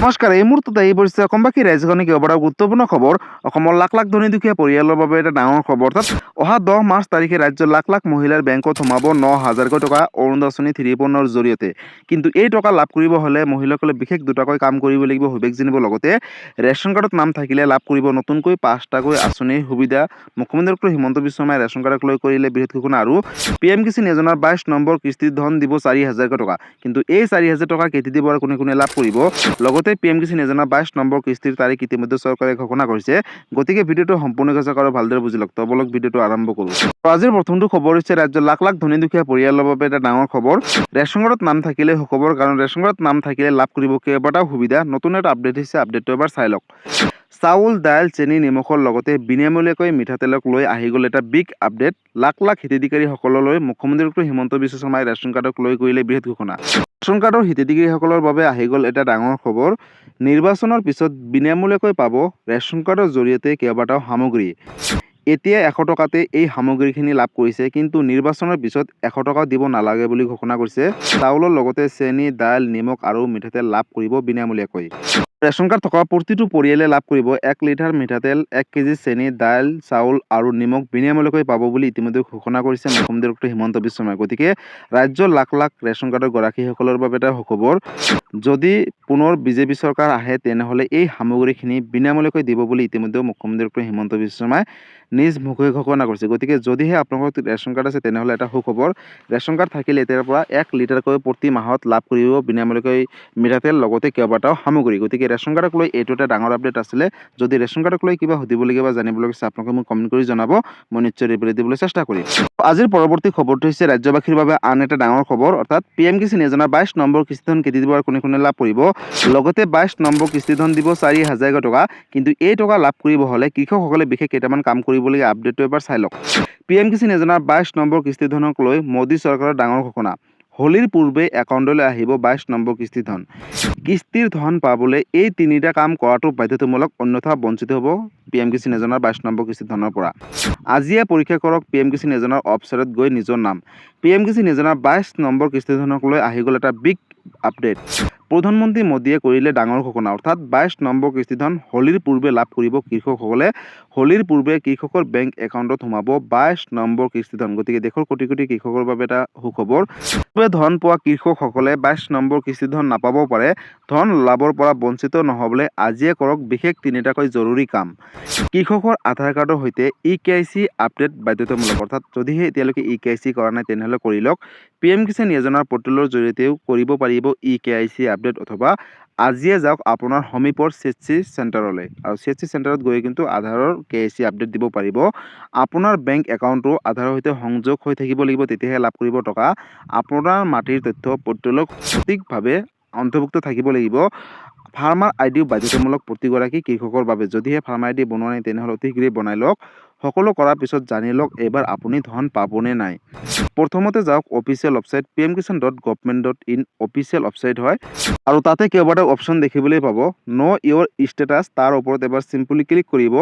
নমস্কাৰ, এই মুহূৰ্তত আহি পৰিছে অসমবাসী ৰাইজখনে কিয় বৰা গুৰুত্বপূৰ্ণ খবৰ। অসমৰ লাখ লাখ ধনী দুখীয়া পৰিয়ালৰ বাবে এটা ডাঙৰ খবৰ। অৰ্থাৎ অহা 10 মাৰ্চ তাৰিখে ৰাজ্যৰ লাখ লাখ মহিলাৰ বেংকত সোমাব 9,000কৈ টকা অৰুণোদয় 3.0 জৰিয়তে। কিন্তু এই টকা লাভ কৰিব হ'লে মহিলাসকলে বিশেষ দুটাকৈ কাম কৰিব লাগিব, সবিশেষ জানিব। লগতে ৰেচন কাৰ্ডত নাম থাকিলে লাভ কৰিব নতুনকৈ 5টাকৈ আঁচনিৰ সুবিধা। মুখ্যমন্ত্ৰী ডক্টৰ হিমন্ত বিশ্ব শৰ্মাই ৰেচন কাৰ্ডক লৈ কৰিলে বৃহৎ ঘোষণা। আৰু PM কিষাণ যোজনাৰ 22 নম্বৰ কিস্তিৰ ধন দিব 4,000কৈ টকা। কিন্তু এই 4,000 টকা কেতিয়া দিব আৰু কোনে কোনে লাভ কৰিব। লগতে PM কিষাণ যোজনাৰ 22 নম্বৰ কিস্তিৰ তাৰিখ ইতিমধ্যে চৰকাৰে ঘোষণা কৰিছে। গতিকে ভিডিঅ'টো সম্পূৰ্ণকৈ চাওক আৰু ভালদৰে বুজি লওক। তো বলক ভিডিঅ'টো আৰম্ভ কৰোঁ। আজিৰ প্ৰথমটো খবৰ হৈছে ৰাজ্যৰ লাখ লাখ ধনী দুখীয়া পৰিয়ালৰ বাবে এটা ডাঙৰ খবৰ। ৰেচন কাৰ্ডত নাম থাকিলে সুখবৰ, কাৰণ ৰেচন কাৰ্ডত নাম থাকিলে লাভ কৰিব কেইবাটাও সুবিধা। নতুন এটা আপডেট হৈছে, আপডেটটো এবাৰ চাই লওক। চাউল, দাইল, চেনি, নিমখৰ লগতে বিনামূলীয়াকৈ মিঠাতেলক লৈ আহি গ'ল এটা বিগ আপডেট। লাখ লাখ হিতাধিকাৰীসকললৈ মুখ্যমন্ত্ৰী ডক্টৰ হিমন্ত বিশ্ব শৰ্মাই ৰেচন কাৰ্ডক লৈ কৰিলে বৃহৎ ঘোষণা। ৰেচন কাৰ্ডৰ হিতাধিকাৰীসকলৰ বাবে আহি গ'ল এটা ডাঙৰ খবৰ। নিৰ্বাচনৰ পিছত বিনামূলীয়াকৈ পাব ৰেচন কাৰ্ডৰ জৰিয়তে কেইবাটাও সামগ্ৰী। এতিয়া 100 টকাতে এই সামগ্ৰীখিনি লাভ কৰিছে, কিন্তু নিৰ্বাচনৰ পিছত 100 টকাও দিব নালাগে বুলি ঘোষণা কৰিছে। চাউলৰ লগতে চেনি, দাইল, নিমখ আৰু মিঠাতেল লাভ কৰিব বিনামূলীয়াকৈ। ৰেচন কাৰ্ড থকা প্ৰতিটো পৰিয়ালে লাভ কৰিব 1 লিটাৰ মিঠাতেল, 1 কেজি চেনি, দাইল, চাউল আৰু নিমখ বিনামূলীয়াকৈ পাব বুলি ইতিমধ্যে ঘোষণা কৰিছে মুখ্যমন্ত্ৰী ডক্টৰ হিমন্ত বিশ্ব শৰ্মাই। গতিকে ৰাজ্যৰ লাখ লাখ ৰেচন কাৰ্ডৰ গৰাকীসকলৰ বাবে এটা সুখবৰ। যদি পুনৰ বিজেপি চৰকাৰ আহে তেনেহ'লে এই সামগ্ৰীখিনি বিনামূলীয়াকৈ দিব বুলি ইতিমধ্যে মুখ্যমন্ত্ৰী ডক্টৰ হিমন্ত বিশ্ব শৰ্মাই নিজ মুখে ঘোষণা কৰিছে। গতিকে যদিহে আপোনালোকৰ ৰেচন কাৰ্ড আছে তেনেহ'লে এটা সুখবৰ। ৰেচন কাৰ্ড থাকিলে এতিয়াৰ পৰা 1 লিটাৰকৈ প্ৰতি মাহত লাভ কৰিব বিনামূলীয়াকৈ মিঠাতেল, লগতে কেইবাটাও সামগ্ৰী। গতিকে ৰেচন কাৰ্ডক লৈ এইটো এটা ডাঙৰ আপডেট আছিলে। যদি ৰেচন কাৰ্ডক লৈ কিবা সুধিবলগীয়া বা জানিবলগীয়া আছে আপোনালোকে মোক কমেণ্ট কৰি জনাব, মই নিশ্চয় ৰিপ্লাই দিবলৈ চেষ্টা কৰিম। আজিৰ পৰৱৰ্তী খবৰটো হৈছে ৰাজ্যবাসীৰ বাবে আন এটা ডাঙৰ খবৰ। অৰ্থাৎ PM কিষাণ যোজনাৰ 22 নম্বৰ কিস্তি ধন কেতিয়া দিব আৰু কোনে কোনে লাভ কৰিব। লগতে 22 নম্বৰ কিস্তি ধন দিব 4,000কৈ টকা। কিন্তু এই টকা লাভ কৰিব হ'লে কৃষকসকলে বিশেষ কেইটামান কাম কৰিবলগীয়া। আপডেটটো এবাৰ চাই লওক। PM কিষাণ যোজনাৰ 22 নম্বৰ কিস্তি ধনক লৈ মোদী চৰকাৰৰ ডাঙৰ ঘোষণা। হোলীৰ পূৰ্বে একাউণ্টলৈ আহিব 22 নম্বৰ কিস্তি ধন। কিস্তিৰ ধন পাবলৈ এই তিনিটা কাম কৰাটো বাধ্যতামূলক, অন্যথা বঞ্চিত হ'ব PM কিষাণ যোজনাৰ 22 নম্বৰ কিস্তি ধনৰ পৰা। আজিয়ে পৰীক্ষা কৰক PM কিষাণ যোজনাৰ ৱেবছাইটত গৈ নিজৰ নাম। PM কিষাণ যোজনাৰ 22 নম্বৰ কিস্তি ধনক লৈ আহি গ'ল এটা বিগ আপডেট। প্ৰধানমন্ত্ৰী মোদীয়ে কৰিলে ডাঙৰ ঘোষণা। অৰ্থাৎ 22 নম্বৰ কিস্তি ধন হোলীৰ পূৰ্বে লাভ কৰিব কৃষকসকলে। হোলীৰ পূৰ্বে কৃষকৰ বেংক একাউণ্টত সোমাব 22 নম্বৰ কিস্তি ধন। গতিকে দেশৰ কোটি কোটি কৃষকৰ বাবে এটা সুখবৰ। ধন পোৱা কৃষকসকলে 22 নম্বৰ কিস্তি ধন নাপাবও পাৰে। ধন লাভৰ পৰা বঞ্চিত নহ'বলৈ আজিয়ে কৰক বিশেষ তিনিটাকৈ জৰুৰী কাম। কৃষকৰ আধাৰ কাৰ্ডৰ সৈতে EKYC আপডেট বাধ্যতামূলক। অৰ্থাৎ যদিহে এতিয়ালৈকে EKYC কৰা নাই তেনেহ'লে কৰি লওক। PM কিষাণ যোজনাৰ পৰ্টেলৰ জৰিয়তেও কৰিব পাৰিব EKYC আপডেট, অথবা আজিয়ে যাওক আপোনাৰ সমীপৰ CHC চেণ্টাৰলৈ। আৰু CHC চেণ্টাৰত গৈ কিন্তু আধাৰৰ KYC আপডেট দিব পাৰিব। আপোনাৰ বেংক একাউণ্টটো আধাৰৰ সৈতে সংযোগ হৈ থাকিব লাগিব, তেতিয়াহে লাভ কৰিব টকা। আপোনাৰ মাটিৰ তথ্য পৰ্টেলত সঠিকভাৱে অন্তৰ্ভুক্ত থাকিব লাগিব। ফাৰ্মাৰ আইডিও বাধ্যতামূলক প্ৰতিগৰাকী কৃষকৰ বাবে। যদিহে ফাৰ্মাৰ আইডি বনোৱা নাই তেনেহ'লে অতি শীঘ্ৰে বনাই লওক। সকলো কৰাৰ পিছত জানি লওক এইবাৰ আপুনি ধন পাবনে নাই। প্ৰথমতে যাওক official website pmkishan.government.in official website হয়, আৰু তাতে কেইবাটাও অপশ্যন দেখিবলৈ পাব। ন' ইয়ৰ ষ্টেটাছ, তাৰ ওপৰত এবাৰ চিম্পলি ক্লিক কৰিব।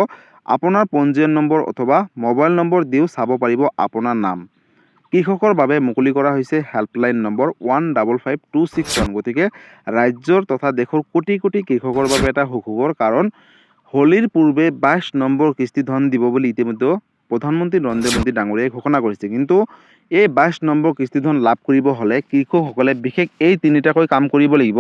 আপোনাৰ পঞ্জীয়ন নম্বৰ অথবা মোবাইল নম্বৰ দিও চাব পাৰিব আপোনাৰ নাম। কৃষকৰ বাবে মুকলি কৰা হৈছে হেল্পলাইন নম্বৰ 155261। গতিকে ৰাজ্যৰ তথা দেশৰ কোটি কোটি কৃষকৰ বাবে এটা সুখবৰ, কাৰণ হোলীৰ পূৰ্বে 22 নম্বৰ কিস্তি ধন দিব বুলি ইতিমধ্যে প্ৰধানমন্ত্ৰী নৰেন্দ্ৰ মোদী ডাঙৰীয়াই ঘোষণা কৰিছে। কিন্তু এই 22 নম্বৰ কিস্তি ধন লাভ কৰিব হ'লে কৃষকসকলে বিশেষ এই তিনিটাকৈ কাম কৰিব লাগিব।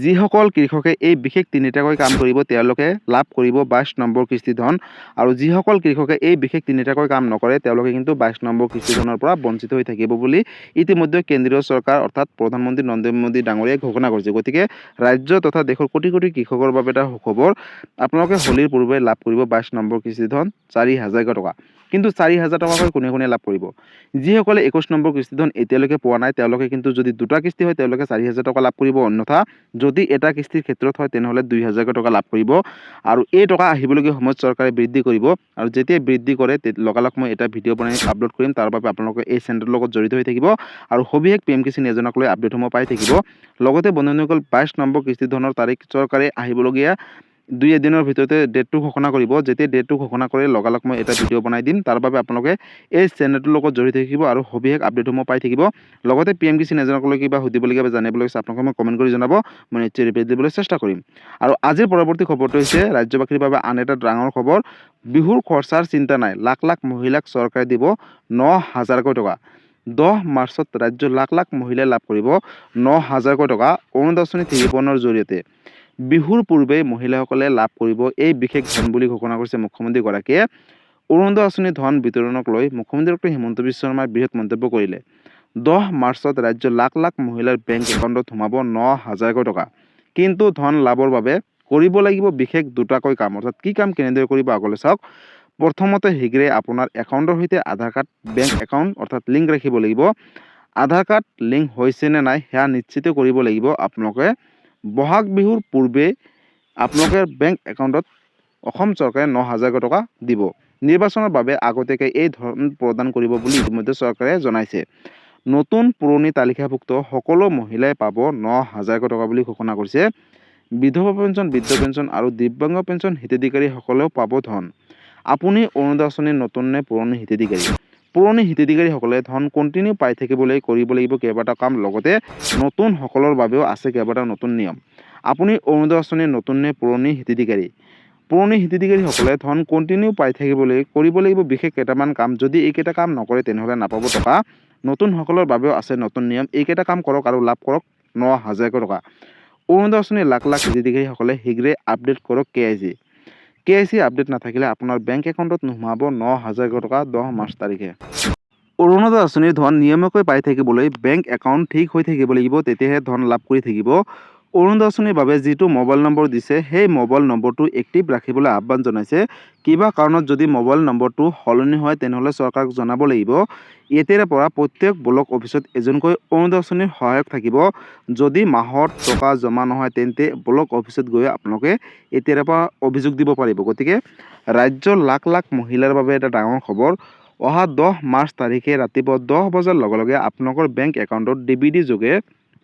যিসকল কৃষকে এই বিশেষ তিনিটাকৈ কাম কৰিব তেওঁলোকে লাভ কৰিব 22 নম্বৰ কিস্তি ধন, আৰু যিসকল কৃষকে এই বিশেষ তিনিটাকৈ কাম নকৰে তেওঁলোকে কিন্তু 22 নম্বৰ কিস্তি ধনৰ পৰা বঞ্চিত হৈ থাকিব বুলি ইতিমধ্যে কেন্দ্ৰীয় চৰকাৰ অৰ্থাৎ প্ৰধানমন্ত্ৰী নৰেন্দ্ৰ মোদী ডাঙৰীয়াই ঘোষণা কৰিছে। গতিকে ৰাজ্য তথা দেশৰ কোটি কোটি কৃষকৰ বাবে এটা সুখবৰ। আপোনালোকে হোলীৰ পূৰ্বে লাভ কৰিব 22 নম্বৰ কিস্তি ধন 4,000কৈ টকা। কিন্তু 4,000 টকাকৈ কোনে কোনে লাভ কৰিব। যিসকলে 21 নম্বৰ কিস্তি ধন এতিয়ালৈকে পোৱা নাই তেওঁলোকে কিন্তু, যদি দুটা কিস্তি হয় তেওঁলোকে 4,000 টকা লাভ কৰিব, অন্যথা যদি এটা কিস্তিৰ ক্ষেত্ৰত হয় তেনেহ'লে 2,000কৈ টকা লাভ কৰিব। আৰু এই টকা আহিবলগীয়া সময়ত চৰকাৰে বৃদ্ধি কৰিব, আৰু যেতিয়া বৃদ্ধি কৰে লগালগ মই এটা ভিডিঅ' বনাই আপলোড কৰিম। তাৰ বাবে আপোনালোকে এই চেনেলৰ লগত জড়িত হৈ থাকিব আৰু সবিশেষ PM কিষাণ যোজনাক লৈ আপডেটসমূহ পাই থাকিব। লগতে বন্ধুসকল 22 নম্বৰ কিস্তি ধনৰ তাৰিখ চৰকাৰে আহিবলগীয়া 2 এদিনৰ ভিতৰতে ডেটটো ঘোষণা কৰিব। যেতিয়া ডেটটো ঘোষণা কৰি লগালগ মই এটা ভিডিঅ' বনাই দিম। তাৰ বাবে আপোনালোকে এই চেনেলটোৰ লগত জড়িত থাকিব আৰু সবিশেষ আপডেটসমূহ পাই থাকিব। লগতে PMKC এজনকলৈ কিবা সুধিবলগীয়া বা জানিবলগীয়া আছে আপোনালোকে মোক কমেণ্ট কৰি জনাব। মই নিশ্চয় ৰিপ্লাই দিবলৈ চেষ্টা কৰিম। আৰু আজিৰ পৰৱৰ্তী খবৰটো হৈছে ৰাজ্যবাসীৰ বাবে আন এটা ডাঙৰ খবৰ। বিহুৰ খৰচাৰ চিন্তা নাই, লাখ লাখ মহিলাক চৰকাৰে দিব 9,000কৈ টকা। 10 মাৰ্চত ৰাজ্যৰ লাখ লাখ মহিলাই লাভ কৰিব 9,000কৈ টকা অৰুণোদয় আঁচনি 3.1ৰ জৰিয়তে। বিহুৰ পূৰ্বে মহিলাসকলে লাভ কৰিব এই বিশেষ ধন বুলি ঘোষণা কৰিছে মুখ্যমন্ত্ৰীগৰাকীয়ে। অৰুণোদয় আঁচনিৰ ধন বিতৰণক লৈ মুখ্যমন্ত্ৰী ডক্টৰ হিমন্ত বিশ্ব শৰ্মাই বৃহৎ মন্তব্য কৰিলে। 10 মাৰ্চত ৰাজ্যৰ লাখ লাখ মহিলাৰ বেংক একাউণ্টত সোমাব 9,000কৈ টকা। কিন্তু ধন লাভৰ বাবে কৰিব লাগিব বিশেষ দুটাকৈ কাম। অৰ্থাৎ কি কাম কেনেদৰে কৰিব আগলৈ চাওক। প্ৰথমতে শীঘ্ৰে আপোনাৰ একাউণ্টৰ সৈতে আধাৰ কাৰ্ড বেংক একাউণ্ট অৰ্থাৎ লিংক ৰাখিব লাগিব। আধাৰ কাৰ্ড লিংক হৈছে নে নাই সেয়া নিশ্চিত কৰিব লাগিব আপোনালোকে। বহাগ বিহুৰ পূৰ্বে আপোনালোকে বেংক একাউণ্টত অসম চৰকাৰে 9,000কৈ টকা দিব। নিৰ্বাচনৰ বাবে আগতীয়াকৈ এই ধন প্ৰদান কৰিব বুলি ইতিমধ্যে চৰকাৰে জনাইছে। নতুন পুৰণি তালিকাভুক্ত সকলো মহিলাই পাব 9,000কৈ টকা বুলি ঘোষণা কৰিছে। বিধৱা পেঞ্চন, বৃদ্ধ পেঞ্চন আৰু দিব্যাংগ পেঞ্চন হিতাধিকাৰীসকলেও পাব ধন। আপুনি অৰুণোদয় আঁচনিৰ নতুন নে পুৰণি হিতাধিকাৰী? পুৰণি হিতাধিকাৰীসকলে ধন কণ্টিনিউ পাই থাকিবলৈ কৰিব লাগিব কেইবাটাও কাম। লগতে নতুনসকলৰ বাবেও আছে কেইবাটাও নতুন নিয়ম। আপুনি অৰুণোদয় আঁচনিৰ নতুন নে পুৰণি হিতাধিকাৰী? পুৰণি হিতাধিকাৰীসকলে ধন কণ্টিনিউ পাই থাকিবলৈ কৰিব লাগিব বিশেষ কেইটামান কাম। যদি এইকেইটা কাম নকৰে তেনেহ'লে নাপাব টকা। নতুনসকলৰ বাবেও আছে নতুন নিয়ম। এইকেইটা কাম কৰক আৰু লাভ কৰক 9,000কৈ টকা। অৰুণোদয় আঁচনিৰ লাখ লাখ হিতাধিকাৰীসকলে শীঘ্ৰে আপডেট কৰক KYC। KYC আপডেট নাথাকিলে আপোনাৰ বেংক একাউণ্টত নোসোমাব 9,000কৈ টকা 10 মাৰ্চ তাৰিখে। অৰুণোদয় আঁচনিৰ ধন নিয়মীয়াকৈ পাই থাকিবলৈ বেংক একাউণ্ট ঠিক হৈ থাকিব লাগিব, তেতিয়াহে ধন লাভ কৰি থাকিব। অৰুণোদয় আঁচনিৰ বাবে যিটো মোবাইল নম্বৰ দিছে সেই মোবাইল নম্বৰটো এক্টিভ ৰাখিবলৈ আহ্বান জনাইছে। কিবা কাৰণত যদি মোবাইল নম্বৰটো সলনি হয় তেনেহ'লে চৰকাৰক জনাব লাগিব। এতিয়াৰে পৰা প্ৰত্যেক ব্লক অফিচত এজনকৈ অৰুণোদয় আঁচনিৰ সহায়ক থাকিব। যদি মাহত টকা জমা নহয় তেন্তে ব্লক অফিচত গৈ আপোনালোকে এতিয়াৰে পৰা অভিযোগ দিব পাৰিব। গতিকে ৰাজ্যৰ লাখ লাখ মহিলাৰ বাবে এটা ডাঙৰ খবৰ। অহা 10 মাৰ্চ তাৰিখে ৰাতিপুৱা 10 বজাৰ লগে লগে আপোনালোকৰ বেংক একাউণ্টত DBD যোগে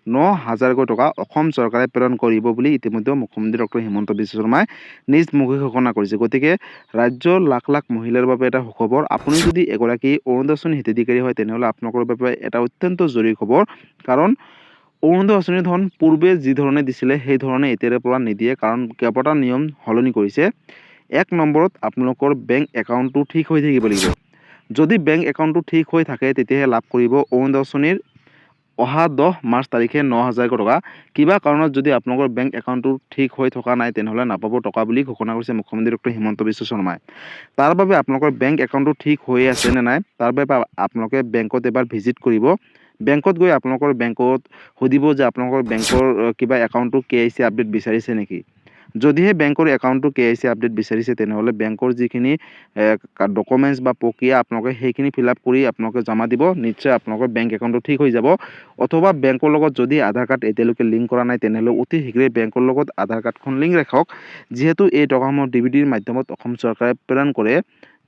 9,000কৈ টকা অসম চৰকাৰে প্ৰেৰণ কৰিব বুলি ইতিমধ্যে মুখ্যমন্ত্ৰী ডক্টৰ হিমন্ত বিশ্ব শৰ্মাই নিজ মুখে ঘোষণা কৰিছে। গতিকে ৰাজ্যৰ লাখ লাখ মহিলাৰ বাবে এটা সুখবৰ। আপুনি যদি এগৰাকী অৰুণোদয় আঁচনি হিতাধিকাৰী হয় তেনেহ'লে আপোনালোকৰ বাবে এটা অত্যন্ত জৰুৰী খবৰ। কাৰণ অৰুণোদয় আঁচনিৰ ধন পূৰ্বে যি ধৰণে দিছিলে সেই ধৰণে এতিয়াৰে পৰা নিদিয়ে, কাৰণ কেইবাটাও নিয়ম সলনি কৰিছে। 1 নম্বৰত আপোনালোকৰ বেংক একাউণ্টটো ঠিক হৈ থাকিব লাগিব। যদি বেংক একাউণ্টটো ঠিক হৈ থাকে তেতিয়াহে লাভ কৰিব অৰুণোদয় আঁচনিৰ অহা 10 মাৰ্চ তাৰিখে 9,000কৈ টকা। কিবা কাৰণত যদি আপোনালোকৰ বেংক একাউণ্টটো ঠিক হৈ থকা নাই তেনেহ'লে নাপাব টকা বুলি ঘোষণা কৰিছে মুখ্যমন্ত্ৰী ডক্টৰ হিমন্ত বিশ্ব শৰ্মাই। তাৰ বাবে আপোনালোকৰ বেংক একাউণ্টটো ঠিক হৈ আছে নে নাই তাৰ বাবে আপোনালোকে বেংকত এবাৰ ভিজিট কৰিব। বেংকত গৈ আপোনালোকৰ বেংকত সুধিব যে আপোনালোকৰ বেংকৰ কিবা একাউণ্টটো KYC আপডেট বিচাৰিছে নেকি। যদিহে বেংকৰ একাউণ্টটো KYC আপডেট বিচাৰিছে তেনেহ'লে বেংকৰ যিখিনি ডকুমেণ্টছ বা প্ৰক্ৰিয়া আপোনালোকে সেইখিনি ফিল আপ কৰি আপোনালোকে জমা দিব। নিশ্চয় আপোনালোকৰ বেংক একাউণ্টটো ঠিক হৈ যাব। অথবা বেংকৰ লগত যদি আধাৰ কাৰ্ড এতিয়ালৈকে লিংক কৰা নাই তেনেহ'লে অতি শীঘ্ৰে বেংকৰ লগত আধাৰ কাৰ্ডখন লিংক ৰাখক। যিহেতু এই টকাসমূহ DBDৰ মাধ্যমত অসম চৰকাৰে প্ৰেৰণ কৰে,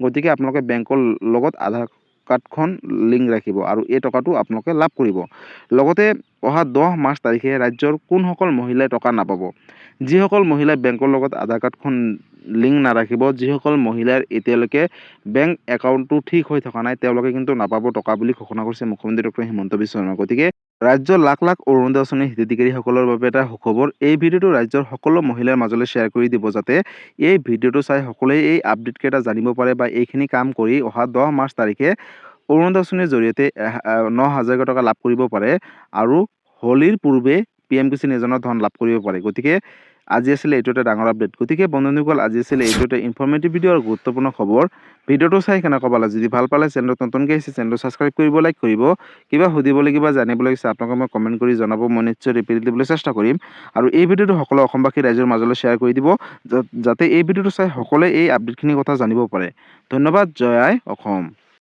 গতিকে আপোনালোকে বেংকৰ লগত আধাৰ কাৰ্ডখন লিংক ৰাখিব আৰু এই টকাটো আপোনালোকে লাভ কৰিব। লগতে অহা 10 মাৰ্চ তাৰিখে ৰাজ্যৰ কোনসকল মহিলাই টকা নাপাব। যিসকল মহিলাই বেংকৰ লগত আধাৰ কাৰ্ডখন লিংক নাৰাখিব, যিসকল মহিলাৰ এতিয়ালৈকে বেংক একাউণ্টটো ঠিক হৈ থকা নাই তেওঁলোকে কিন্তু নাপাব টকা বুলি ঘোষণা কৰিছে মুখ্যমন্ত্ৰী ডক্টৰ হিমন্ত বিশ্ব শৰ্মা। গতিকে ৰাজ্যৰ লাখ লাখ অৰুণোদয় আঁচনি হিতাধিকাৰীসকলৰ বাবে এটা সুখবৰ। এই ভিডিঅ'টো ৰাজ্যৰ সকলো মহিলাৰ মাজলৈ শ্বেয়াৰ কৰি দিব, যাতে এই ভিডিঅ'টো চাই সকলোৱে এই আপডেটকেইটা জানিব পাৰে বা এইখিনি কাম কৰি অহা 10 মাৰ্চ তাৰিখে অৰুণোদয় আঁচনিৰ জৰিয়তে 9,000কৈ টকা লাভ কৰিব পাৰে আৰু হোলীৰ পূৰ্বে PMKC এজনৰ ধন লাভ কৰিব পাৰে। গতিকে আজি আছিলে এইটো এটা ডাঙৰ আপডেট। গতিকে বন্ধুসকল আজি আছিলে এইটো এটা ইনফৰ্মেটিভ ভিডিঅ' আৰু গুৰুত্বপূৰ্ণ খবৰ। ভিডিঅ'টো চাই কেনেকুৱা পালে, যদি ভাল পালে চেনেলটো নতুনকৈ আহিছে চেনেলটো ছাবস্ক্ৰাইব কৰিব, লাইক কৰিব। কিবা সুধিবলগীয়া বা জানিবলগীয়া আছে আপোনালোকে মই কমেণ্ট কৰি জনাব, মই নিশ্চয় ৰিপ্লাই দিবলৈ চেষ্টা কৰিম। আৰু এই ভিডিঅ'টো সকলো অসমবাসী ৰাইজৰ মাজলৈ শ্বেয়াৰ কৰি দিব, যাতে এই ভিডিঅ'টো চাই সকলোৱে এই আপডেটখিনিৰ কথা জানিব পাৰে। ধন্যবাদ। জয় আই অসম।